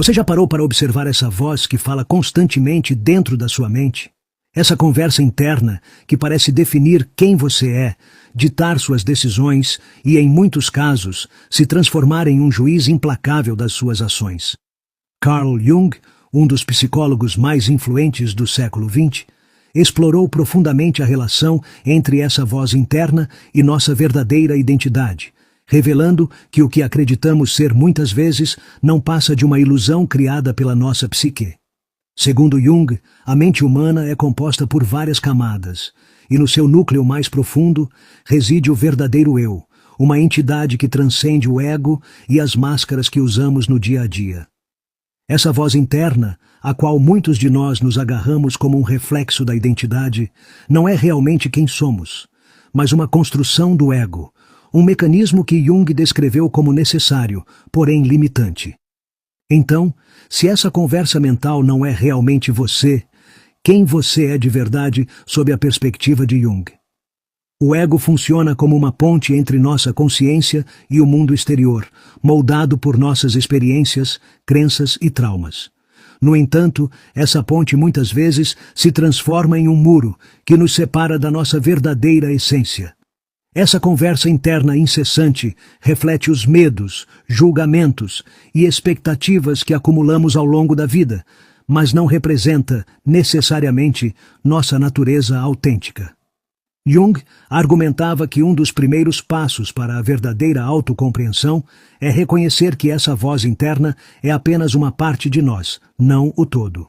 Você já parou para observar essa voz que fala constantemente dentro da sua mente? Essa conversa interna que parece definir quem você é, ditar suas decisões e, em muitos casos, se transformar em um juiz implacável das suas ações. Carl Jung, um dos psicólogos mais influentes do século XX, explorou profundamente a relação entre essa voz interna e nossa verdadeira identidade, revelando que o que acreditamos ser muitas vezes não passa de uma ilusão criada pela nossa psique. Segundo Jung, a mente humana é composta por várias camadas, e no seu núcleo mais profundo reside o verdadeiro eu, uma entidade que transcende o ego e as máscaras que usamos no dia a dia. Essa voz interna, a qual muitos de nós nos agarramos como um reflexo da identidade, não é realmente quem somos, mas uma construção do ego, um mecanismo que Jung descreveu como necessário, porém limitante. Então, se essa conversa mental não é realmente você, quem você é de verdade sob a perspectiva de Jung? O ego funciona como uma ponte entre nossa consciência e o mundo exterior, moldado por nossas experiências, crenças e traumas. No entanto, essa ponte muitas vezes se transforma em um muro que nos separa da nossa verdadeira essência. Essa conversa interna incessante reflete os medos, julgamentos e expectativas que acumulamos ao longo da vida, mas não representa, necessariamente, nossa natureza autêntica. Jung argumentava que um dos primeiros passos para a verdadeira autocompreensão é reconhecer que essa voz interna é apenas uma parte de nós, não o todo.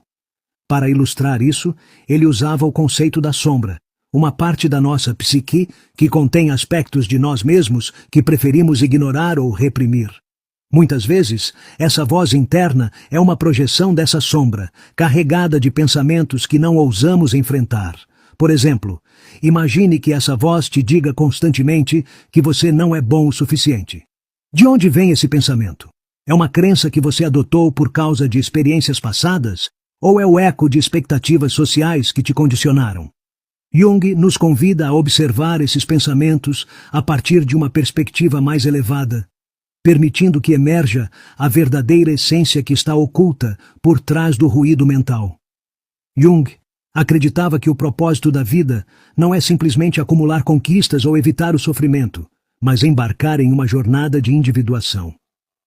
Para ilustrar isso, ele usava o conceito da sombra, uma parte da nossa psique que contém aspectos de nós mesmos que preferimos ignorar ou reprimir. Muitas vezes, essa voz interna é uma projeção dessa sombra, carregada de pensamentos que não ousamos enfrentar. Por exemplo, imagine que essa voz te diga constantemente que você não é bom o suficiente. De onde vem esse pensamento? É uma crença que você adotou por causa de experiências passadas? Ou é o eco de expectativas sociais que te condicionaram? Jung nos convida a observar esses pensamentos a partir de uma perspectiva mais elevada, permitindo que emerja a verdadeira essência que está oculta por trás do ruído mental. Jung acreditava que o propósito da vida não é simplesmente acumular conquistas ou evitar o sofrimento, mas embarcar em uma jornada de individuação.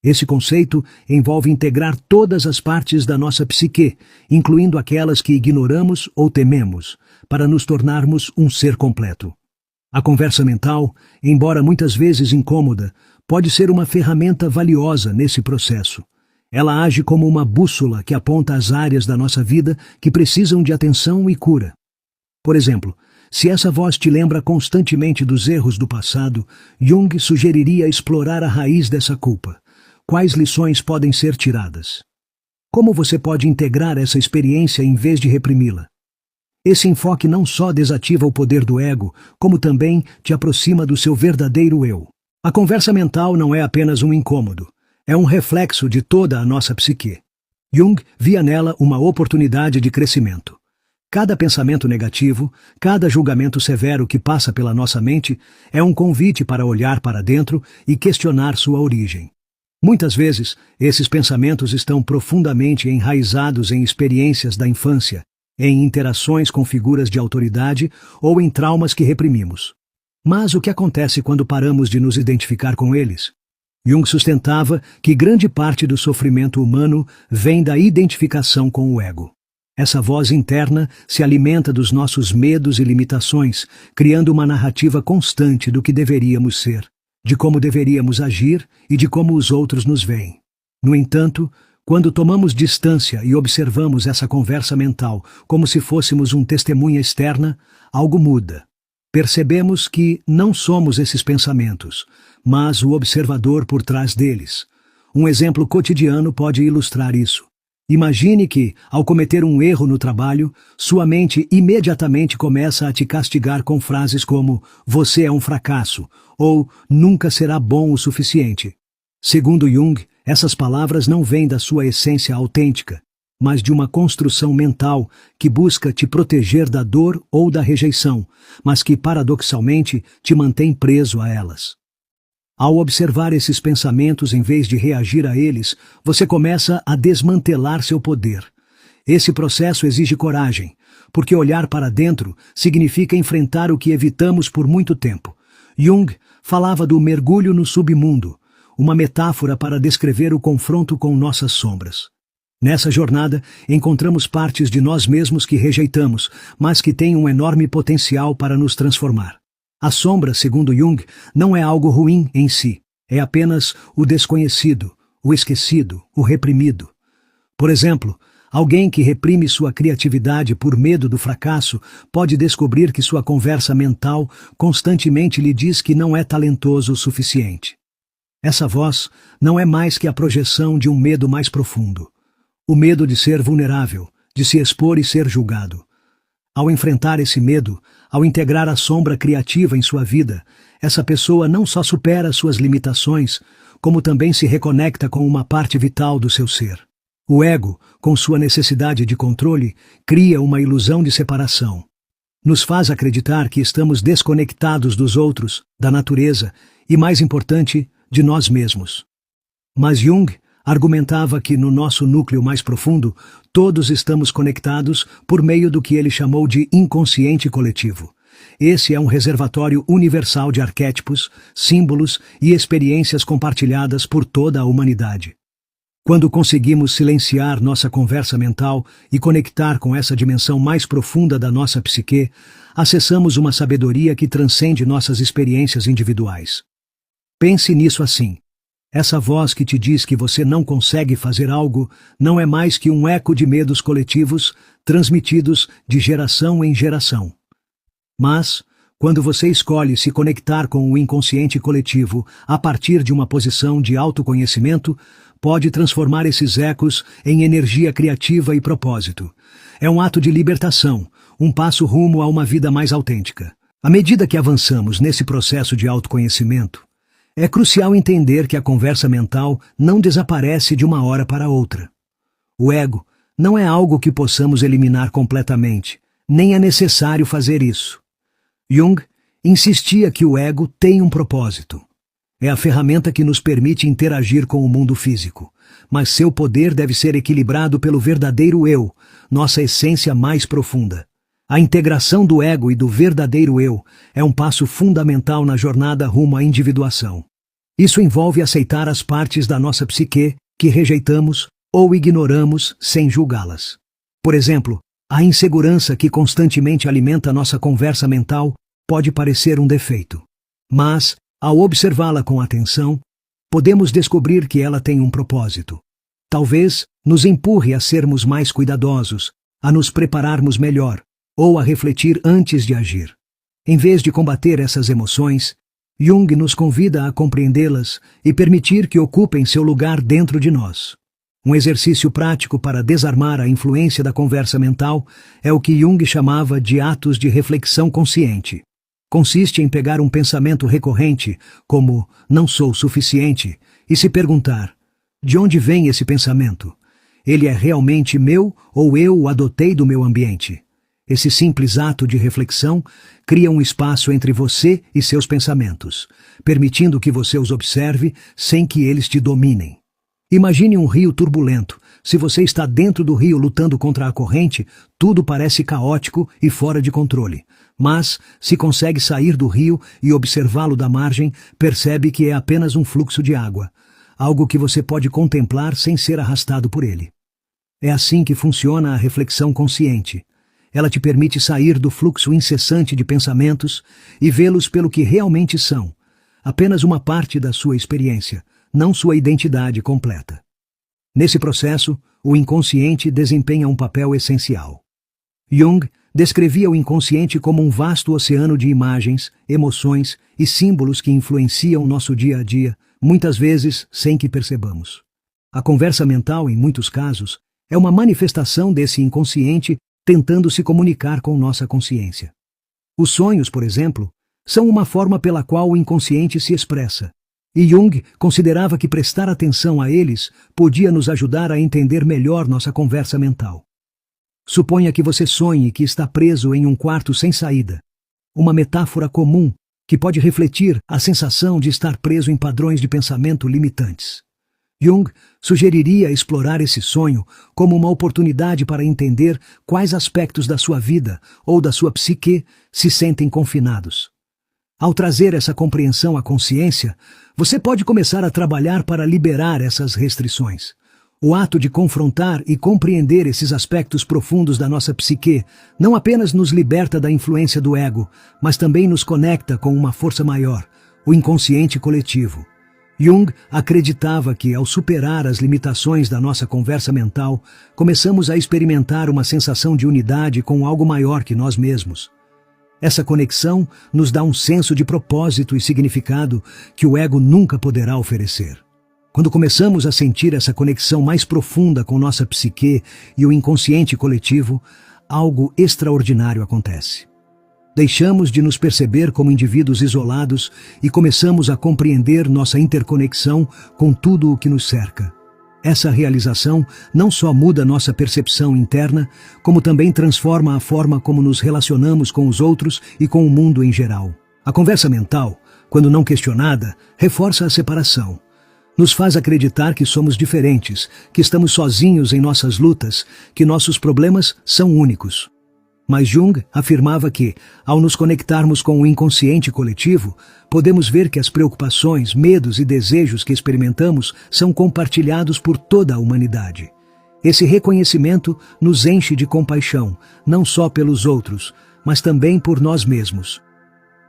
Esse conceito envolve integrar todas as partes da nossa psique, incluindo aquelas que ignoramos ou tememos, para nos tornarmos um ser completo. A conversa mental, embora muitas vezes incômoda, pode ser uma ferramenta valiosa nesse processo. Ela age como uma bússola que aponta as áreas da nossa vida que precisam de atenção e cura. Por exemplo, se essa voz te lembra constantemente dos erros do passado, Jung sugeriria explorar a raiz dessa culpa. Quais lições podem ser tiradas? Como você pode integrar essa experiência em vez de reprimi-la? Esse enfoque não só desativa o poder do ego, como também te aproxima do seu verdadeiro eu. A conversa mental não é apenas um incômodo, é um reflexo de toda a nossa psique. Jung via nela uma oportunidade de crescimento. Cada pensamento negativo, cada julgamento severo que passa pela nossa mente é um convite para olhar para dentro e questionar sua origem. Muitas vezes, esses pensamentos estão profundamente enraizados em experiências da infância, em interações com figuras de autoridade ou em traumas que reprimimos. Mas o que acontece quando paramos de nos identificar com eles? Jung sustentava que grande parte do sofrimento humano vem da identificação com o ego. Essa voz interna se alimenta dos nossos medos e limitações, criando uma narrativa constante do que deveríamos ser, de como deveríamos agir e de como os outros nos veem. No entanto, quando tomamos distância e observamos essa conversa mental como se fôssemos uma testemunha externa, algo muda. Percebemos que não somos esses pensamentos, mas o observador por trás deles. Um exemplo cotidiano pode ilustrar isso. Imagine que, ao cometer um erro no trabalho, sua mente imediatamente começa a te castigar com frases como "você é um fracasso" ou "nunca será bom o suficiente". Segundo Jung, essas palavras não vêm da sua essência autêntica, mas de uma construção mental que busca te proteger da dor ou da rejeição, mas que paradoxalmente te mantém preso a elas. Ao observar esses pensamentos em vez de reagir a eles, você começa a desmantelar seu poder. Esse processo exige coragem, porque olhar para dentro significa enfrentar o que evitamos por muito tempo. Jung falava do mergulho no submundo, uma metáfora para descrever o confronto com nossas sombras. Nessa jornada, encontramos partes de nós mesmos que rejeitamos, mas que têm um enorme potencial para nos transformar. A sombra, segundo Jung, não é algo ruim em si, é apenas o desconhecido, o esquecido, o reprimido. Por exemplo, alguém que reprime sua criatividade por medo do fracasso pode descobrir que sua conversa mental constantemente lhe diz que não é talentoso o suficiente. Essa voz não é mais que a projeção de um medo mais profundo. O medo de ser vulnerável, de se expor e ser julgado. Ao enfrentar esse medo, ao integrar a sombra criativa em sua vida, essa pessoa não só supera suas limitações, como também se reconecta com uma parte vital do seu ser. O ego, com sua necessidade de controle, cria uma ilusão de separação. Nos faz acreditar que estamos desconectados dos outros, da natureza e, mais importante, de nós mesmos. Mas Jung argumentava que no nosso núcleo mais profundo, todos estamos conectados por meio do que ele chamou de inconsciente coletivo. Esse é um reservatório universal de arquétipos, símbolos e experiências compartilhadas por toda a humanidade. Quando conseguimos silenciar nossa conversa mental e conectar com essa dimensão mais profunda da nossa psique, acessamos uma sabedoria que transcende nossas experiências individuais. Pense nisso assim. Essa voz que te diz que você não consegue fazer algo não é mais que um eco de medos coletivos transmitidos de geração em geração. Mas, quando você escolhe se conectar com o inconsciente coletivo a partir de uma posição de autoconhecimento, pode transformar esses ecos em energia criativa e propósito. É um ato de libertação, um passo rumo a uma vida mais autêntica. À medida que avançamos nesse processo de autoconhecimento, é crucial entender que a conversa mental não desaparece de uma hora para outra. O ego não é algo que possamos eliminar completamente, nem é necessário fazer isso. Jung insistia que o ego tem um propósito. É a ferramenta que nos permite interagir com o mundo físico, mas seu poder deve ser equilibrado pelo verdadeiro eu, nossa essência mais profunda. A integração do ego e do verdadeiro eu é um passo fundamental na jornada rumo à individuação. Isso envolve aceitar as partes da nossa psique que rejeitamos ou ignoramos sem julgá-las. Por exemplo, a insegurança que constantemente alimenta nossa conversa mental pode parecer um defeito. Mas, ao observá-la com atenção, podemos descobrir que ela tem um propósito. Talvez nos empurre a sermos mais cuidadosos, a nos prepararmos melhor, ou a refletir antes de agir. Em vez de combater essas emoções, Jung nos convida a compreendê-las e permitir que ocupem seu lugar dentro de nós. Um exercício prático para desarmar a influência da conversa mental é o que Jung chamava de atos de reflexão consciente. Consiste em pegar um pensamento recorrente, como "não sou suficiente", e se perguntar: de onde vem esse pensamento? Ele é realmente meu ou eu o adotei do meu ambiente? Esse simples ato de reflexão cria um espaço entre você e seus pensamentos, permitindo que você os observe sem que eles te dominem. Imagine um rio turbulento. Se você está dentro do rio lutando contra a corrente, tudo parece caótico e fora de controle. Mas, se consegue sair do rio e observá-lo da margem, percebe que é apenas um fluxo de água, algo que você pode contemplar sem ser arrastado por ele. É assim que funciona a reflexão consciente. Ela te permite sair do fluxo incessante de pensamentos e vê-los pelo que realmente são, apenas uma parte da sua experiência, não sua identidade completa. Nesse processo, o inconsciente desempenha um papel essencial. Jung descrevia o inconsciente como um vasto oceano de imagens, emoções e símbolos que influenciam nosso dia a dia, muitas vezes sem que percebamos. A conversa mental, em muitos casos, é uma manifestação desse inconsciente tentando se comunicar com nossa consciência. Os sonhos, por exemplo, são uma forma pela qual o inconsciente se expressa, e Jung considerava que prestar atenção a eles podia nos ajudar a entender melhor nossa conversa mental. Suponha que você sonhe que está preso em um quarto sem saída. Uma metáfora comum que pode refletir a sensação de estar preso em padrões de pensamento limitantes. Jung sugeriria explorar esse sonho como uma oportunidade para entender quais aspectos da sua vida ou da sua psique se sentem confinados. Ao trazer essa compreensão à consciência, você pode começar a trabalhar para liberar essas restrições. O ato de confrontar e compreender esses aspectos profundos da nossa psique não apenas nos liberta da influência do ego, mas também nos conecta com uma força maior, o inconsciente coletivo. Jung acreditava que, ao superar as limitações da nossa conversa mental, começamos a experimentar uma sensação de unidade com algo maior que nós mesmos. Essa conexão nos dá um senso de propósito e significado que o ego nunca poderá oferecer. Quando começamos a sentir essa conexão mais profunda com nossa psique e o inconsciente coletivo, algo extraordinário acontece. Deixamos de nos perceber como indivíduos isolados e começamos a compreender nossa interconexão com tudo o que nos cerca. Essa realização não só muda nossa percepção interna, como também transforma a forma como nos relacionamos com os outros e com o mundo em geral. A conversa mental, quando não questionada, reforça a separação. Nos faz acreditar que somos diferentes, que estamos sozinhos em nossas lutas, que nossos problemas são únicos. Mas Jung afirmava que, ao nos conectarmos com o inconsciente coletivo, podemos ver que as preocupações, medos e desejos que experimentamos são compartilhados por toda a humanidade. Esse reconhecimento nos enche de compaixão, não só pelos outros, mas também por nós mesmos.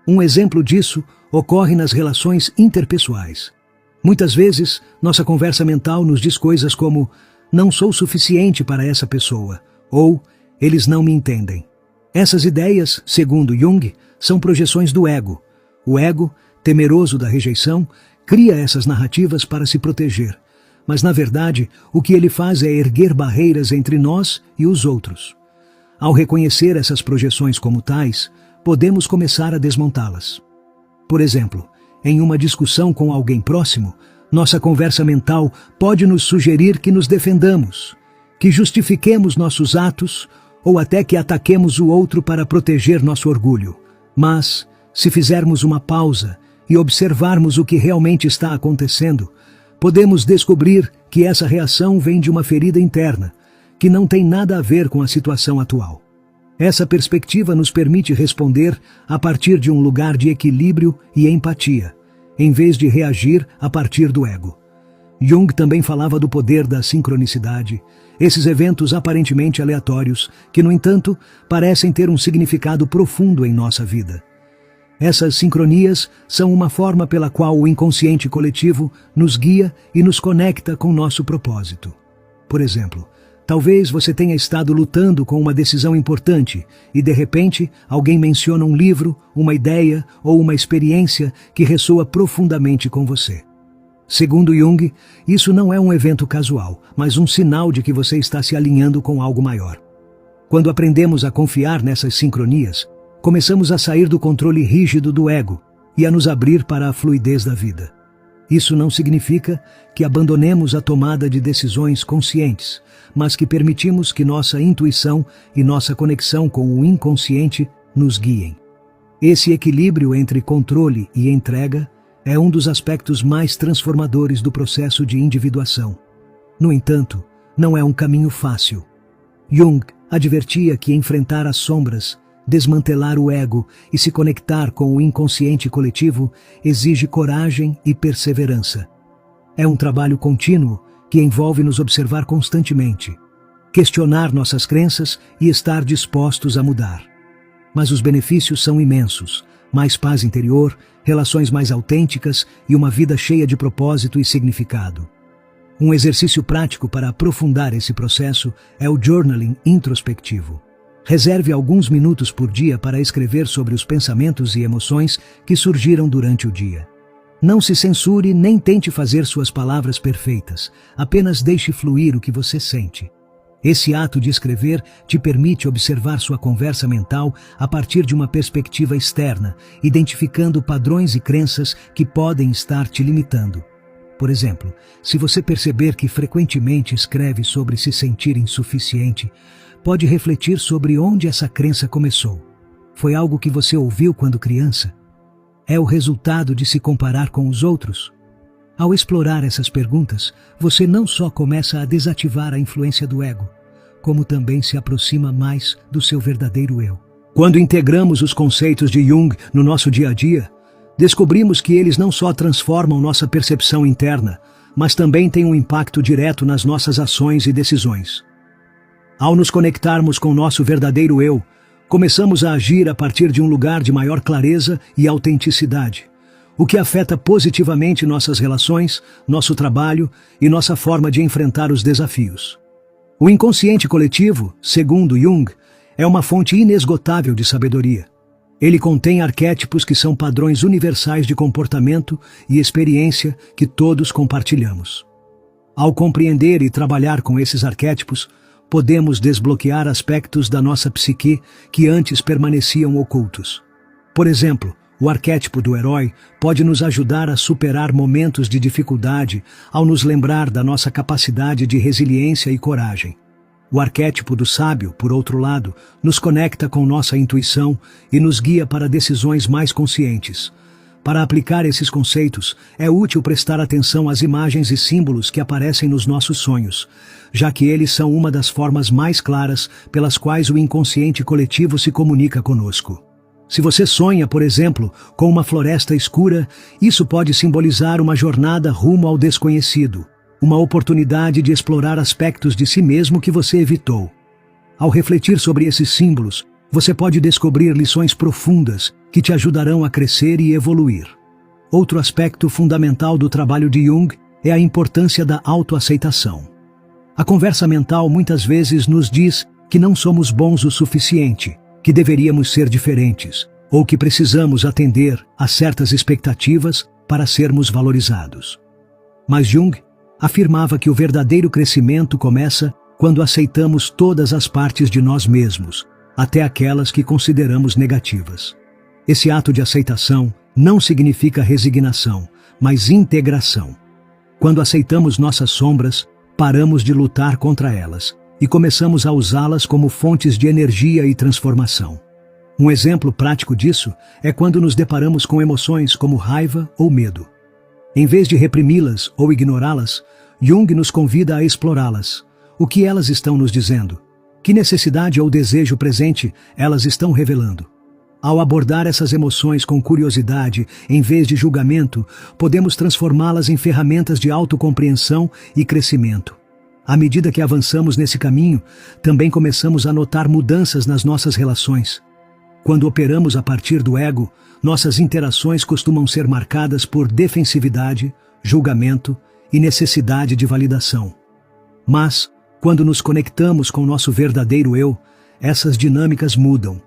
Um exemplo disso ocorre nas relações interpessoais. Muitas vezes, nossa conversa mental nos diz coisas como "não sou suficiente para essa pessoa" ou "eles não me entendem". Essas ideias, segundo Jung, são projeções do ego. O ego, temeroso da rejeição, cria essas narrativas para se proteger. Mas, na verdade, o que ele faz é erguer barreiras entre nós e os outros. Ao reconhecer essas projeções como tais, podemos começar a desmontá-las. Por exemplo, em uma discussão com alguém próximo, nossa conversa mental pode nos sugerir que nos defendamos, que justifiquemos nossos atos ou até que ataquemos o outro para proteger nosso orgulho. Mas, se fizermos uma pausa e observarmos o que realmente está acontecendo, podemos descobrir que essa reação vem de uma ferida interna, que não tem nada a ver com a situação atual. Essa perspectiva nos permite responder a partir de um lugar de equilíbrio e empatia, em vez de reagir a partir do ego. Jung também falava do poder da sincronicidade, esses eventos aparentemente aleatórios, que, no entanto, parecem ter um significado profundo em nossa vida. Essas sincronias são uma forma pela qual o inconsciente coletivo nos guia e nos conecta com nosso propósito. Por exemplo, talvez você tenha estado lutando com uma decisão importante e, de repente, alguém menciona um livro, uma ideia ou uma experiência que ressoa profundamente com você. Segundo Jung, isso não é um evento casual, mas um sinal de que você está se alinhando com algo maior. Quando aprendemos a confiar nessas sincronias, começamos a sair do controle rígido do ego e a nos abrir para a fluidez da vida. Isso não significa que abandonemos a tomada de decisões conscientes, mas que permitimos que nossa intuição e nossa conexão com o inconsciente nos guiem. Esse equilíbrio entre controle e entrega é um dos aspectos mais transformadores do processo de individuação. No entanto, não é um caminho fácil. Jung advertia que enfrentar as sombras, desmantelar o ego e se conectar com o inconsciente coletivo exige coragem e perseverança. É um trabalho contínuo que envolve nos observar constantemente, questionar nossas crenças e estar dispostos a mudar. Mas os benefícios são imensos: mais paz interior, relações mais autênticas e uma vida cheia de propósito e significado. Um exercício prático para aprofundar esse processo é o journaling introspectivo. Reserve alguns minutos por dia para escrever sobre os pensamentos e emoções que surgiram durante o dia. Não se censure nem tente fazer suas palavras perfeitas, apenas deixe fluir o que você sente. Esse ato de escrever te permite observar sua conversa mental a partir de uma perspectiva externa, identificando padrões e crenças que podem estar te limitando. Por exemplo, se você perceber que frequentemente escreve sobre se sentir insuficiente, pode refletir sobre onde essa crença começou. Foi algo que você ouviu quando criança? É o resultado de se comparar com os outros? Ao explorar essas perguntas, você não só começa a desativar a influência do ego, como também se aproxima mais do seu verdadeiro eu. Quando integramos os conceitos de Jung no nosso dia a dia, descobrimos que eles não só transformam nossa percepção interna, mas também têm um impacto direto nas nossas ações e decisões. Ao nos conectarmos com nosso verdadeiro eu, começamos a agir a partir de um lugar de maior clareza e autenticidade, o que afeta positivamente nossas relações, nosso trabalho e nossa forma de enfrentar os desafios. O inconsciente coletivo, segundo Jung, é uma fonte inesgotável de sabedoria. Ele contém arquétipos que são padrões universais de comportamento e experiência que todos compartilhamos. Ao compreender e trabalhar com esses arquétipos, podemos desbloquear aspectos da nossa psique que antes permaneciam ocultos. Por exemplo, o arquétipo do herói pode nos ajudar a superar momentos de dificuldade ao nos lembrar da nossa capacidade de resiliência e coragem. O arquétipo do sábio, por outro lado, nos conecta com nossa intuição e nos guia para decisões mais conscientes. Para aplicar esses conceitos, é útil prestar atenção às imagens e símbolos que aparecem nos nossos sonhos, já que eles são uma das formas mais claras pelas quais o inconsciente coletivo se comunica conosco. Se você sonha, por exemplo, com uma floresta escura, isso pode simbolizar uma jornada rumo ao desconhecido, uma oportunidade de explorar aspectos de si mesmo que você evitou. Ao refletir sobre esses símbolos, você pode descobrir lições profundas que te ajudarão a crescer e evoluir. Outro aspecto fundamental do trabalho de Jung é a importância da autoaceitação. A conversa mental muitas vezes nos diz que não somos bons o suficiente, que deveríamos ser diferentes, ou que precisamos atender a certas expectativas para sermos valorizados. Mas Jung afirmava que o verdadeiro crescimento começa quando aceitamos todas as partes de nós mesmos, até aquelas que consideramos negativas. Esse ato de aceitação não significa resignação, mas integração. Quando aceitamos nossas sombras, paramos de lutar contra elas e começamos a usá-las como fontes de energia e transformação. Um exemplo prático disso é quando nos deparamos com emoções como raiva ou medo. Em vez de reprimi-las ou ignorá-las, Jung nos convida a explorá-las. O que elas estão nos dizendo? Que necessidade ou desejo presente elas estão revelando? Ao abordar essas emoções com curiosidade, em vez de julgamento, podemos transformá-las em ferramentas de autocompreensão e crescimento. À medida que avançamos nesse caminho, também começamos a notar mudanças nas nossas relações. Quando operamos a partir do ego, nossas interações costumam ser marcadas por defensividade, julgamento e necessidade de validação. Mas, quando nos conectamos com nosso verdadeiro eu, essas dinâmicas mudam.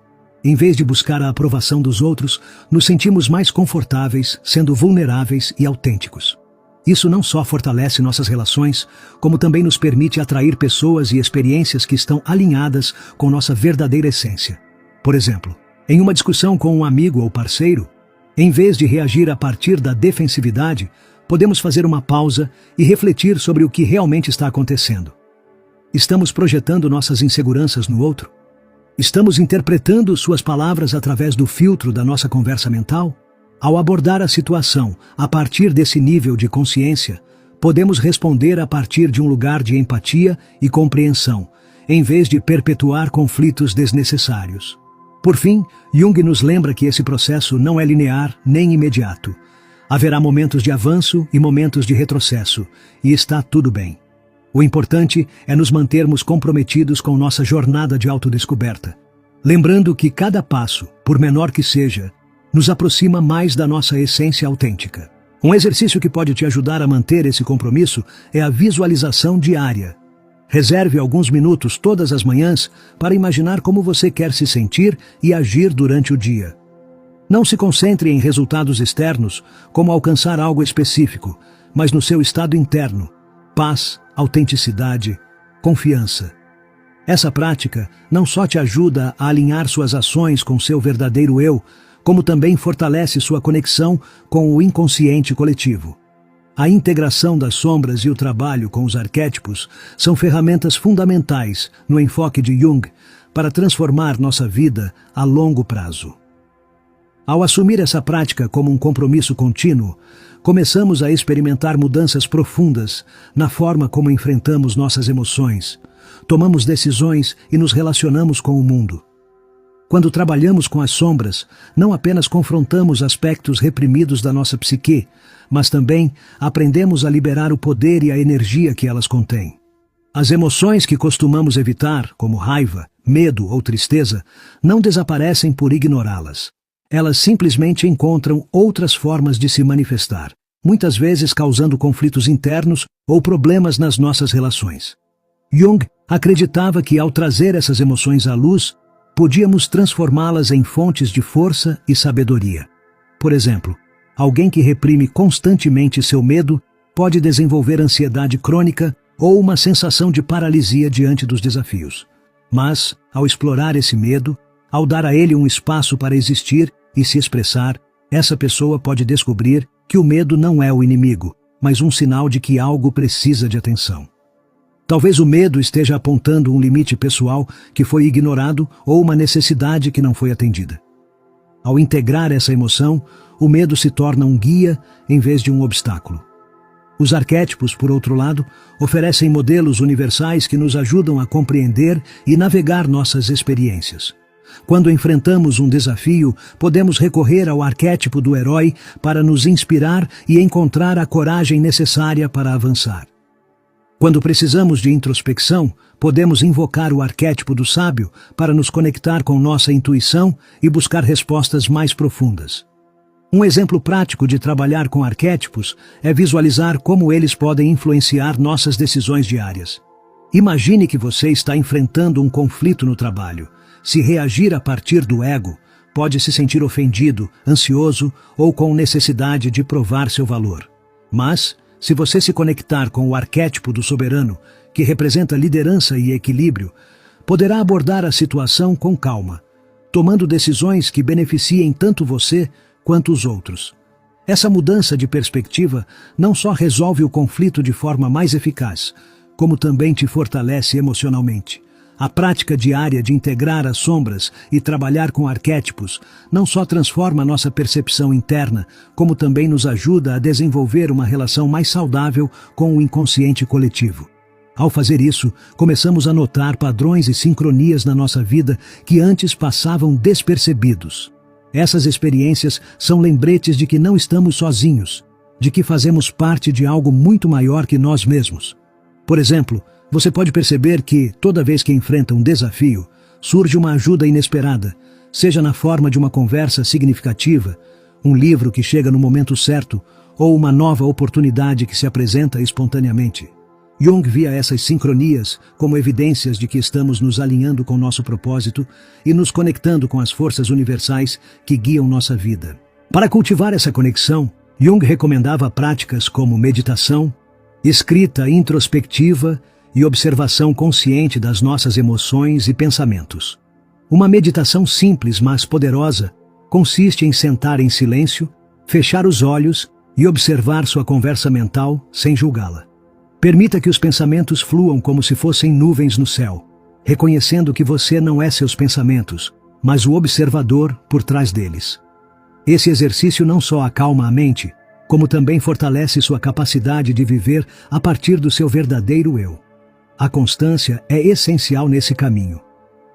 Em vez de buscar a aprovação dos outros, nos sentimos mais confortáveis, sendo vulneráveis e autênticos. Isso não só fortalece nossas relações, como também nos permite atrair pessoas e experiências que estão alinhadas com nossa verdadeira essência. Por exemplo, em uma discussão com um amigo ou parceiro, em vez de reagir a partir da defensividade, podemos fazer uma pausa e refletir sobre o que realmente está acontecendo. Estamos projetando nossas inseguranças no outro? Estamos interpretando suas palavras através do filtro da nossa conversa mental? Ao abordar a situação a partir desse nível de consciência, podemos responder a partir de um lugar de empatia e compreensão, em vez de perpetuar conflitos desnecessários. Por fim, Jung nos lembra que esse processo não é linear nem imediato. Haverá momentos de avanço e momentos de retrocesso, e está tudo bem. O importante é nos mantermos comprometidos com nossa jornada de autodescoberta, lembrando que cada passo, por menor que seja, nos aproxima mais da nossa essência autêntica. Um exercício que pode te ajudar a manter esse compromisso é a visualização diária. Reserve alguns minutos todas as manhãs para imaginar como você quer se sentir e agir durante o dia. Não se concentre em resultados externos, como alcançar algo específico, mas no seu estado interno: paz, autenticidade, confiança. Essa prática não só te ajuda a alinhar suas ações com seu verdadeiro eu, como também fortalece sua conexão com o inconsciente coletivo. A integração das sombras e o trabalho com os arquétipos são ferramentas fundamentais no enfoque de Jung para transformar nossa vida a longo prazo. Ao assumir essa prática como um compromisso contínuo, começamos a experimentar mudanças profundas na forma como enfrentamos nossas emoções, tomamos decisões e nos relacionamos com o mundo. Quando trabalhamos com as sombras, não apenas confrontamos aspectos reprimidos da nossa psique, mas também aprendemos a liberar o poder e a energia que elas contêm. As emoções que costumamos evitar, como raiva, medo ou tristeza, não desaparecem por ignorá-las. Elas simplesmente encontram outras formas de se manifestar, muitas vezes causando conflitos internos ou problemas nas nossas relações. Jung acreditava que, ao trazer essas emoções à luz, podíamos transformá-las em fontes de força e sabedoria. Por exemplo, alguém que reprime constantemente seu medo pode desenvolver ansiedade crônica ou uma sensação de paralisia diante dos desafios. Mas, ao explorar esse medo, ao dar a ele um espaço para existir e se expressar, essa pessoa pode descobrir que o medo não é o inimigo, mas um sinal de que algo precisa de atenção. Talvez o medo esteja apontando um limite pessoal que foi ignorado ou uma necessidade que não foi atendida. Ao integrar essa emoção, o medo se torna um guia em vez de um obstáculo. Os arquétipos, por outro lado, oferecem modelos universais que nos ajudam a compreender e navegar nossas experiências. Quando enfrentamos um desafio, podemos recorrer ao arquétipo do herói para nos inspirar e encontrar a coragem necessária para avançar. Quando precisamos de introspecção, podemos invocar o arquétipo do sábio para nos conectar com nossa intuição e buscar respostas mais profundas. Um exemplo prático de trabalhar com arquétipos é visualizar como eles podem influenciar nossas decisões diárias. Imagine que você está enfrentando um conflito no trabalho. Se reagir a partir do ego, pode se sentir ofendido, ansioso ou com necessidade de provar seu valor. Mas, se você se conectar com o arquétipo do soberano, que representa liderança e equilíbrio, poderá abordar a situação com calma, tomando decisões que beneficiem tanto você quanto os outros. Essa mudança de perspectiva não só resolve o conflito de forma mais eficaz, como também te fortalece emocionalmente. A prática diária de integrar as sombras e trabalhar com arquétipos não só transforma nossa percepção interna, como também nos ajuda a desenvolver uma relação mais saudável com o inconsciente coletivo. Ao fazer isso, começamos a notar padrões e sincronias na nossa vida que antes passavam despercebidos. Essas experiências são lembretes de que não estamos sozinhos, de que fazemos parte de algo muito maior que nós mesmos. Por exemplo, você pode perceber que, toda vez que enfrenta um desafio, surge uma ajuda inesperada, seja na forma de uma conversa significativa, um livro que chega no momento certo, ou uma nova oportunidade que se apresenta espontaneamente. Jung via essas sincronias como evidências de que estamos nos alinhando com nosso propósito e nos conectando com as forças universais que guiam nossa vida. Para cultivar essa conexão, Jung recomendava práticas como meditação, escrita introspectiva e observação consciente das nossas emoções e pensamentos. Uma meditação simples, mas poderosa, consiste em sentar em silêncio, fechar os olhos e observar sua conversa mental sem julgá-la. Permita que os pensamentos fluam como se fossem nuvens no céu, reconhecendo que você não é seus pensamentos, mas o observador por trás deles. Esse exercício não só acalma a mente, como também fortalece sua capacidade de viver a partir do seu verdadeiro eu. A constância é essencial nesse caminho.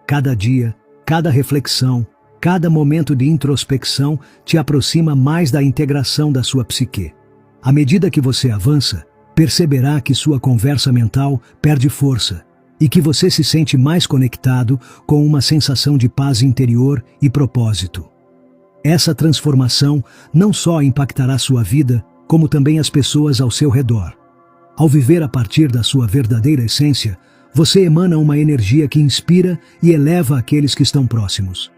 Cada dia, cada reflexão, cada momento de introspecção te aproxima mais da integração da sua psique. À medida que você avança, perceberá que sua conversa mental perde força e que você se sente mais conectado com uma sensação de paz interior e propósito. Essa transformação não só impactará sua vida, como também as pessoas ao seu redor. Ao viver a partir da sua verdadeira essência, você emana uma energia que inspira e eleva aqueles que estão próximos.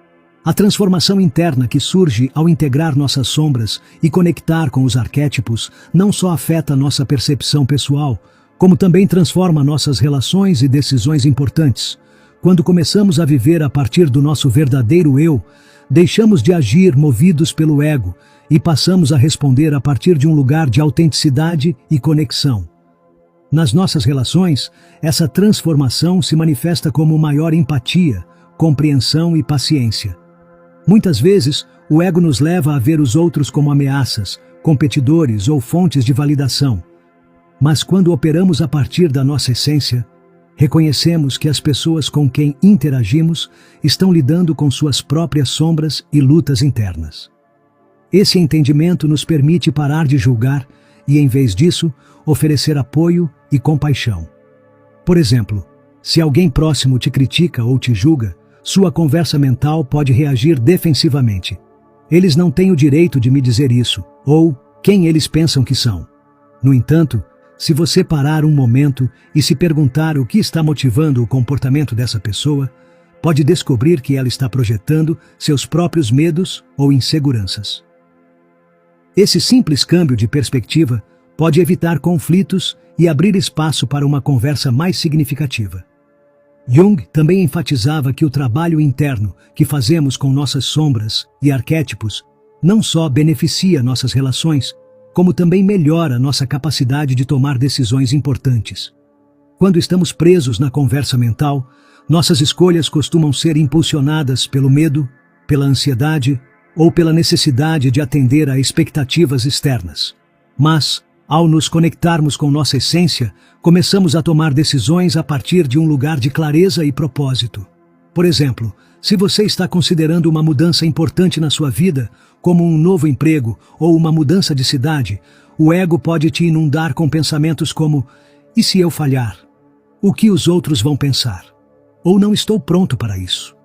A transformação interna que surge ao integrar nossas sombras e conectar com os arquétipos não só afeta nossa percepção pessoal, como também transforma nossas relações e decisões importantes. Quando começamos a viver a partir do nosso verdadeiro eu, deixamos de agir movidos pelo ego e passamos a responder a partir de um lugar de autenticidade e conexão. Nas nossas relações, essa transformação se manifesta como maior empatia, compreensão e paciência. Muitas vezes, o ego nos leva a ver os outros como ameaças, competidores ou fontes de validação. Mas quando operamos a partir da nossa essência, reconhecemos que as pessoas com quem interagimos estão lidando com suas próprias sombras e lutas internas. Esse entendimento nos permite parar de julgar e, em vez disso, oferecer apoio e compaixão. Por exemplo, se alguém próximo te critica ou te julga, sua conversa mental pode reagir defensivamente. Eles não têm o direito de me dizer isso, ou quem eles pensam que são. No entanto, se você parar um momento e se perguntar o que está motivando o comportamento dessa pessoa, pode descobrir que ela está projetando seus próprios medos ou inseguranças. Esse simples câmbio de perspectiva pode evitar conflitos e abrir espaço para uma conversa mais significativa. Jung também enfatizava que o trabalho interno que fazemos com nossas sombras e arquétipos não só beneficia nossas relações, como também melhora nossa capacidade de tomar decisões importantes. Quando estamos presos na conversa mental, nossas escolhas costumam ser impulsionadas pelo medo, pela ansiedade ou pela necessidade de atender a expectativas externas. Mas, ao nos conectarmos com nossa essência, começamos a tomar decisões a partir de um lugar de clareza e propósito. Por exemplo, se você está considerando uma mudança importante na sua vida, como um novo emprego ou uma mudança de cidade, o ego pode te inundar com pensamentos como: e se eu falhar? O que os outros vão pensar? Ou não estou pronto para isso?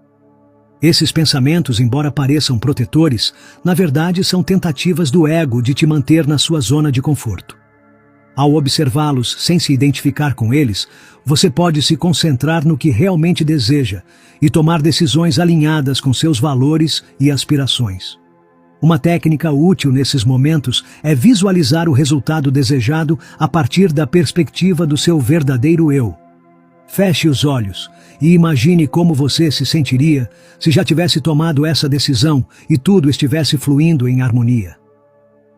Esses pensamentos, embora pareçam protetores, na verdade são tentativas do ego de te manter na sua zona de conforto. Ao observá-los sem se identificar com eles, você pode se concentrar no que realmente deseja e tomar decisões alinhadas com seus valores e aspirações. Uma técnica útil nesses momentos é visualizar o resultado desejado a partir da perspectiva do seu verdadeiro eu. Feche os olhos e imagine como você se sentiria se já tivesse tomado essa decisão e tudo estivesse fluindo em harmonia.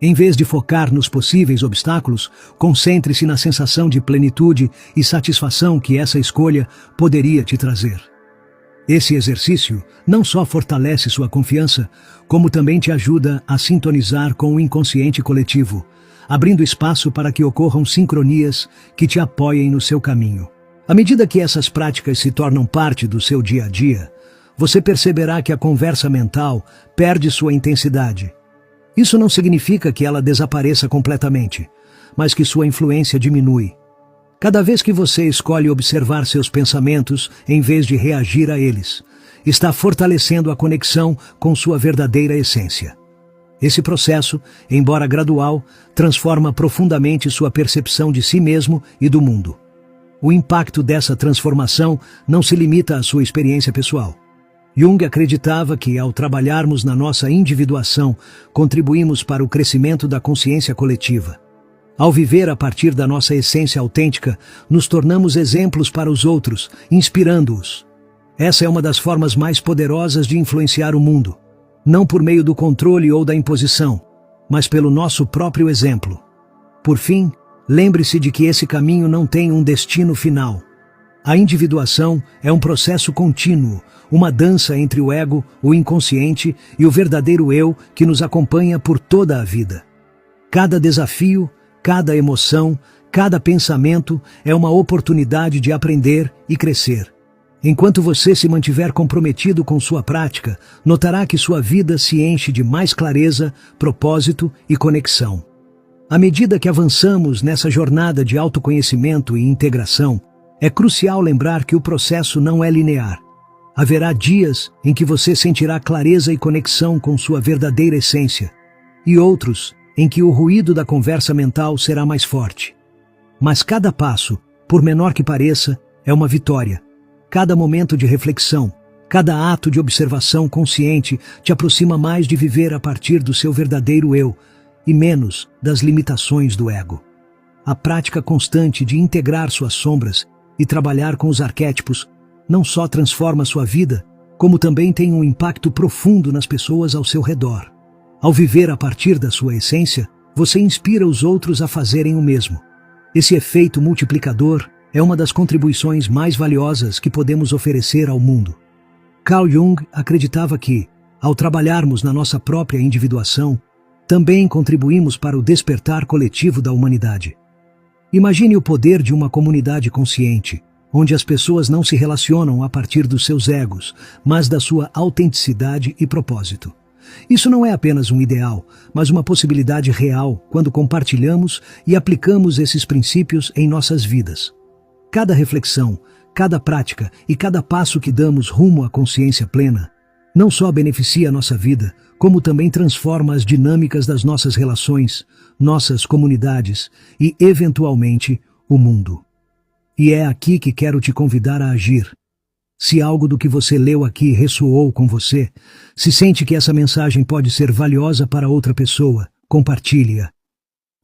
Em vez de focar nos possíveis obstáculos, concentre-se na sensação de plenitude e satisfação que essa escolha poderia te trazer. Esse exercício não só fortalece sua confiança, como também te ajuda a sintonizar com o inconsciente coletivo, abrindo espaço para que ocorram sincronias que te apoiem no seu caminho. À medida que essas práticas se tornam parte do seu dia a dia, você perceberá que a conversa mental perde sua intensidade. Isso não significa que ela desapareça completamente, mas que sua influência diminui. Cada vez que você escolhe observar seus pensamentos em vez de reagir a eles, está fortalecendo a conexão com sua verdadeira essência. Esse processo, embora gradual, transforma profundamente sua percepção de si mesmo e do mundo. O impacto dessa transformação não se limita à sua experiência pessoal. Jung acreditava que, ao trabalharmos na nossa individuação, contribuímos para o crescimento da consciência coletiva. Ao viver a partir da nossa essência autêntica, nos tornamos exemplos para os outros, inspirando-os. Essa é uma das formas mais poderosas de influenciar o mundo, não por meio do controle ou da imposição, mas pelo nosso próprio exemplo. Por fim, lembre-se de que esse caminho não tem um destino final. A individuação é um processo contínuo, uma dança entre o ego, o inconsciente e o verdadeiro eu que nos acompanha por toda a vida. Cada desafio, cada emoção, cada pensamento é uma oportunidade de aprender e crescer. Enquanto você se mantiver comprometido com sua prática, notará que sua vida se enche de mais clareza, propósito e conexão. À medida que avançamos nessa jornada de autoconhecimento e integração, é crucial lembrar que o processo não é linear. Haverá dias em que você sentirá clareza e conexão com sua verdadeira essência, e outros em que o ruído da conversa mental será mais forte. Mas cada passo, por menor que pareça, é uma vitória. Cada momento de reflexão, cada ato de observação consciente te aproxima mais de viver a partir do seu verdadeiro eu e menos das limitações do ego. A prática constante de integrar suas sombras e trabalhar com os arquétipos não só transforma sua vida, como também tem um impacto profundo nas pessoas ao seu redor. Ao viver a partir da sua essência, você inspira os outros a fazerem o mesmo. Esse efeito multiplicador é uma das contribuições mais valiosas que podemos oferecer ao mundo. Carl Jung acreditava que, Ao trabalharmos na nossa própria individuação, também contribuímos para o despertar coletivo da humanidade. Imagine o poder de uma comunidade consciente, onde as pessoas não se relacionam a partir dos seus egos, mas da sua autenticidade e propósito. Isso não é apenas um ideal, mas uma possibilidade real quando compartilhamos e aplicamos esses princípios em nossas vidas. Cada reflexão, cada prática e cada passo que damos rumo à consciência plena não só beneficia a nossa vida, como também transforma as dinâmicas das nossas relações, nossas comunidades e, eventualmente, o mundo. E é aqui que quero te convidar a agir. Se algo do que você leu aqui ressoou com você, se sente que essa mensagem pode ser valiosa para outra pessoa, compartilhe-a.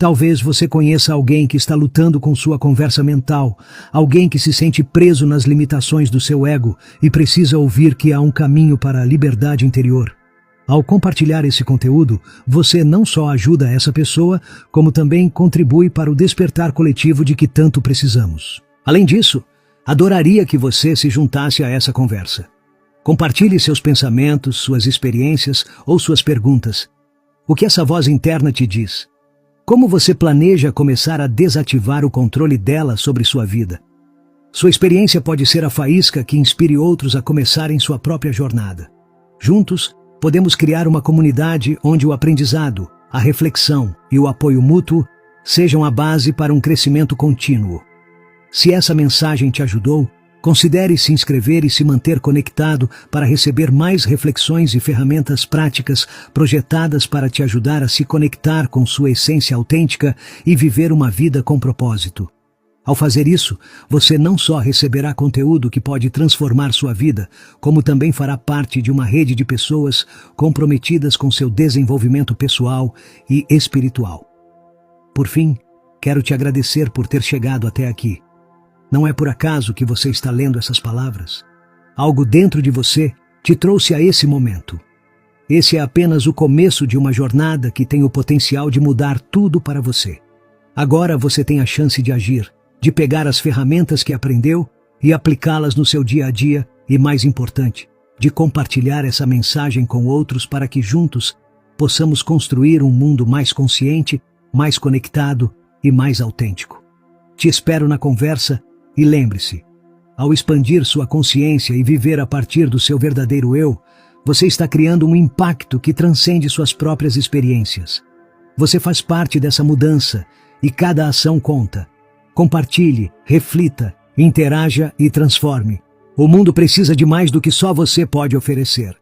Talvez você conheça alguém que está lutando com sua conversa mental, alguém que se sente preso nas limitações do seu ego e precisa ouvir que há um caminho para a liberdade interior. Ao compartilhar esse conteúdo, você não só ajuda essa pessoa, como também contribui para o despertar coletivo de que tanto precisamos. Além disso, adoraria que você se juntasse a essa conversa. Compartilhe seus pensamentos, suas experiências ou suas perguntas. O que essa voz interna te diz? Como você planeja começar a desativar o controle dela sobre sua vida? Sua experiência pode ser a faísca que inspire outros a começarem sua própria jornada. Juntos, podemos criar uma comunidade onde o aprendizado, a reflexão e o apoio mútuo sejam a base para um crescimento contínuo. Se essa mensagem te ajudou, considere se inscrever e se manter conectado para receber mais reflexões e ferramentas práticas projetadas para te ajudar a se conectar com sua essência autêntica e viver uma vida com propósito. Ao fazer isso, você não só receberá conteúdo que pode transformar sua vida, como também fará parte de uma rede de pessoas comprometidas com seu desenvolvimento pessoal e espiritual. Por fim, quero te agradecer por ter chegado até aqui. Não é por acaso que você está lendo essas palavras. Algo dentro de você te trouxe a esse momento. Esse é apenas o começo de uma jornada que tem o potencial de mudar tudo para você. Agora você tem a chance de agir, de pegar as ferramentas que aprendeu e aplicá-las no seu dia a dia e, mais importante, de compartilhar essa mensagem com outros para que juntos possamos construir um mundo mais consciente, mais conectado e mais autêntico. Te espero na conversa. E lembre-se, ao expandir sua consciência e viver a partir do seu verdadeiro eu, você está criando um impacto que transcende suas próprias experiências. Você faz parte dessa mudança e cada ação conta. Compartilhe, reflita, interaja e transforme. O mundo precisa de mais do que só você pode oferecer.